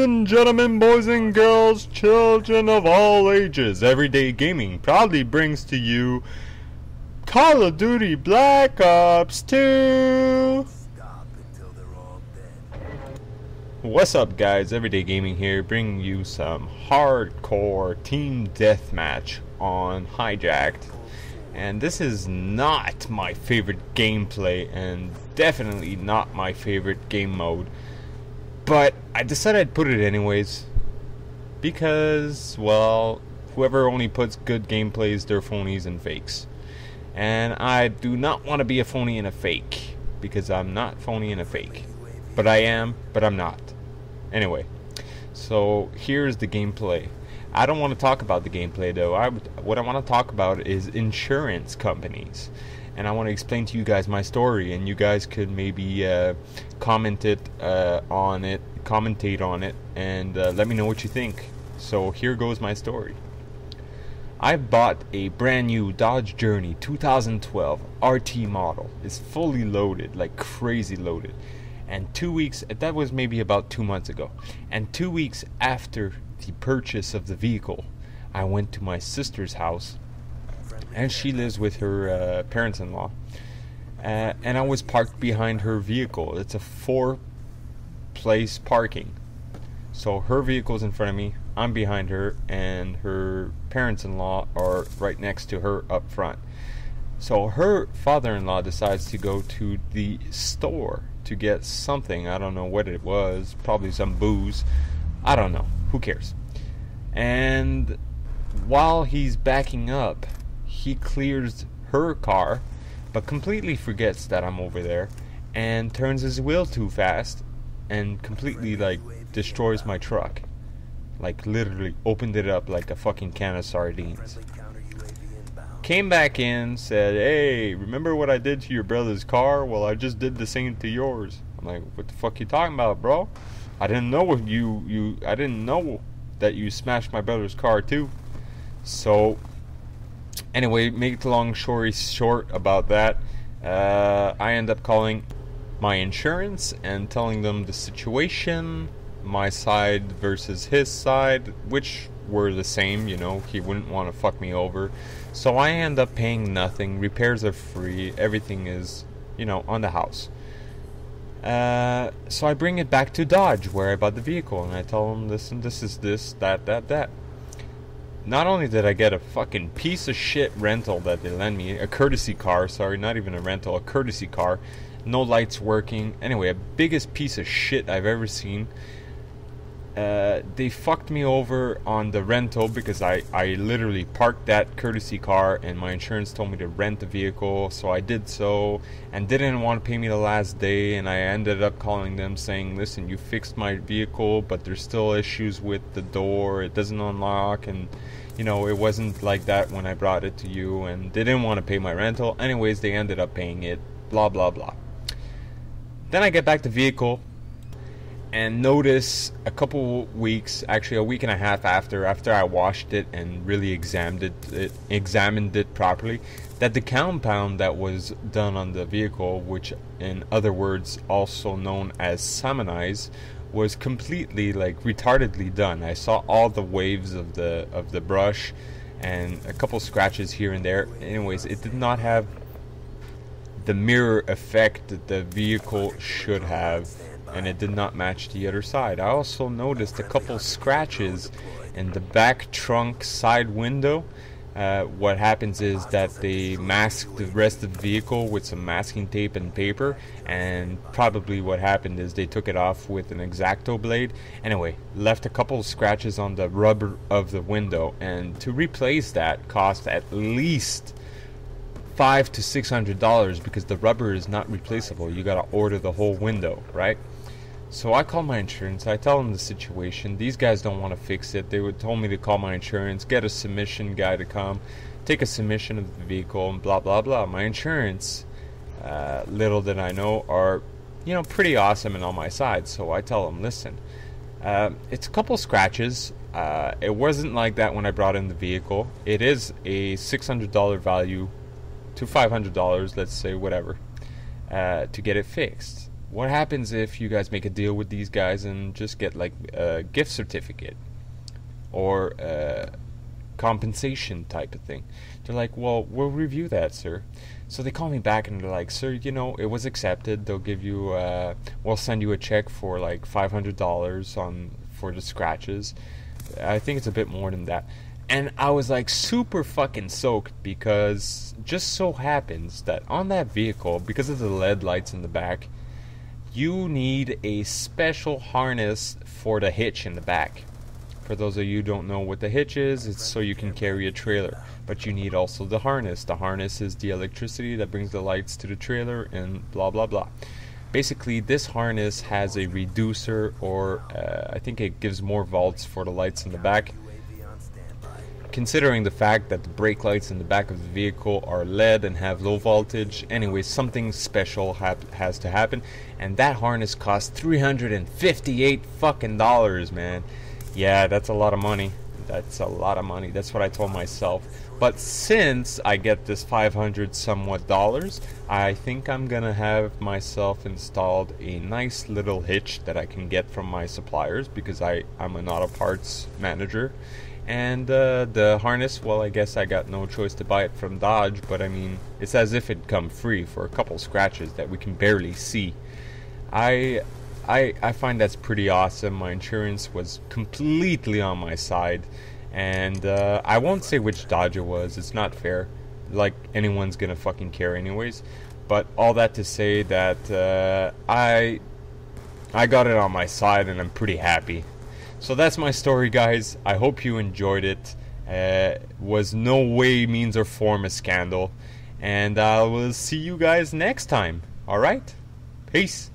and gentlemen, boys and girls, children of all ages, Everyday Gaming proudly brings to you Call of Duty Black Ops 2! What's up guys, Everyday Gaming here, bringing you some hardcore team deathmatch on Hijacked. And this is not my favorite gameplay and definitely not my favorite game mode. But I decided I'd put it anyways because, well, whoever only puts good gameplays, they're phonies and fakes. And I do not want to be a phony and a fake because I'm not phony and a fake. But I am, but I'm not. Anyway, so here's the gameplay. I don't want to talk about the gameplay though. What I want to talk about is insurance companies. And I want to explain to you guys my story, and you guys could maybe commentate on it, and let me know what you think. So here goes my story. I bought a brand new Dodge Journey 2012 RT model. It's fully loaded, like crazy loaded. And 2 weeks, that was maybe about 2 months ago. And 2 weeks after the purchase of the vehicle, I went to my sister's house, and she lives with her parents-in-law, and I was parked behind her vehicle. It's a 4-place parking, so her vehicle's in front of me, I'm behind her, and her parents-in-law are right next to her up front. So her father-in-law decides to go to the store to get something. I don't know what it was, probably some booze, I don't know, who cares. And while he's backing up, he clears her car, but completely forgets that I'm over there, and turns his wheel too fast, and completely, like, destroys my truck. Like, literally opened it up like a fucking can of sardines. Came back in, said, "Hey, remember what I did to your brother's car? Well, I just did the same to yours." I'm like, "What the fuck you talking about, bro? I didn't know I didn't know that you smashed my brother's car too." So anyway, make the long story short about that, I end up calling my insurance and telling them the situation, my side versus his side, which were the same, you know, he wouldn't want to fuck me over. So I end up paying nothing, repairs are free, everything is, you know, on the house. So I bring it back to Dodge, where I bought the vehicle, and I tell them, "Listen, this is this, that. Not only did I get a fucking piece of shit rental that they lent me, a courtesy car, sorry, not even a rental, a courtesy car, no lights working, anyway, a biggest piece of shit I've ever seen. They fucked me over on the rental because I literally parked that courtesy car, and my insurance told me to rent the vehicle, so I did so, and didn't want to pay me the last day, and I ended up calling them saying, "Listen, you fixed my vehicle, but there's still issues with the door, it doesn't unlock, and you know, it wasn't like that when I brought it to you," and they didn't want to pay my rental. Anyways, they ended up paying it, blah blah blah. Then I get back the vehicle and notice a couple weeks, actually a week and a half after I washed it and really examined it properly, that the compound that was done on the vehicle, which in other words also known as salmonize, was completely, like, retardedly done. I saw all the waves of the brush and a couple scratches here and there. Anyways, it did not have the mirror effect that the vehicle should have, and it did not match the other side. I also noticed a couple scratches in the back trunk side window. What happens is that they masked the rest of the vehicle with some masking tape and paper, and probably what happened is they took it off with an X-Acto blade. Anyway, left a couple scratches on the rubber of the window, and to replace that cost at least $500 to $600 because the rubber is not replaceable. You gotta order the whole window, right? So I call my insurance, I tell them the situation. These guys don't want to fix it. They told me to call my insurance, get a submission guy to come, take a submission of the vehicle, and blah blah blah. My insurance, little did I know, are, you know, pretty awesome and on my side. So I tell them, "Listen, it's a couple scratches. It wasn't like that when I brought in the vehicle. It is a $600 value to $500, let's say, whatever, to get it fixed. what happens if you guys make a deal with these guys and just get like a gift certificate or a compensation type of thing? They're like, well, we'll review that, sir. So they call me back and they're like, sir, you know, it was accepted. They'll give you, we'll send you a check for like $500 for the scratches. I think it's a bit more than that. And I was like super fucking soaked, because just so happens that on that vehicle, because of the LED lights in the back, you need a special harness for the hitch in the back. For those of you who don't know what the hitch is, it's so you can carry a trailer. But you need also the harness. The harness is the electricity that brings the lights to the trailer and blah blah blah. Basically, this harness has a reducer, or I think it gives more volts for the lights in the back. Considering the fact that the brake lights in the back of the vehicle are LED and have low voltage, anyway, something special has to happen, and that harness costs $358 fucking dollars, man. Yeah, that's a lot of money. That's a lot of money. That's what I told myself. But since I get this 500 somewhat dollars, I think I'm gonna have myself installed a nice little hitch that I can get from my suppliers, because I'm an auto parts manager. And the harness, well, I guess I got no choice to buy it from Dodge, but I mean, it's as if it'd come free for a couple scratches that we can barely see. I find that's pretty awesome. My insurance was completely on my side, and I won't say which Dodge it was. It's not fair. Like, anyone's gonna fucking care anyways. But all that to say that I got it on my side, and I'm pretty happy. So that's my story, guys. I hope you enjoyed it. Was no way, means, or form a scandal. And I will see you guys next time. Alright? Peace.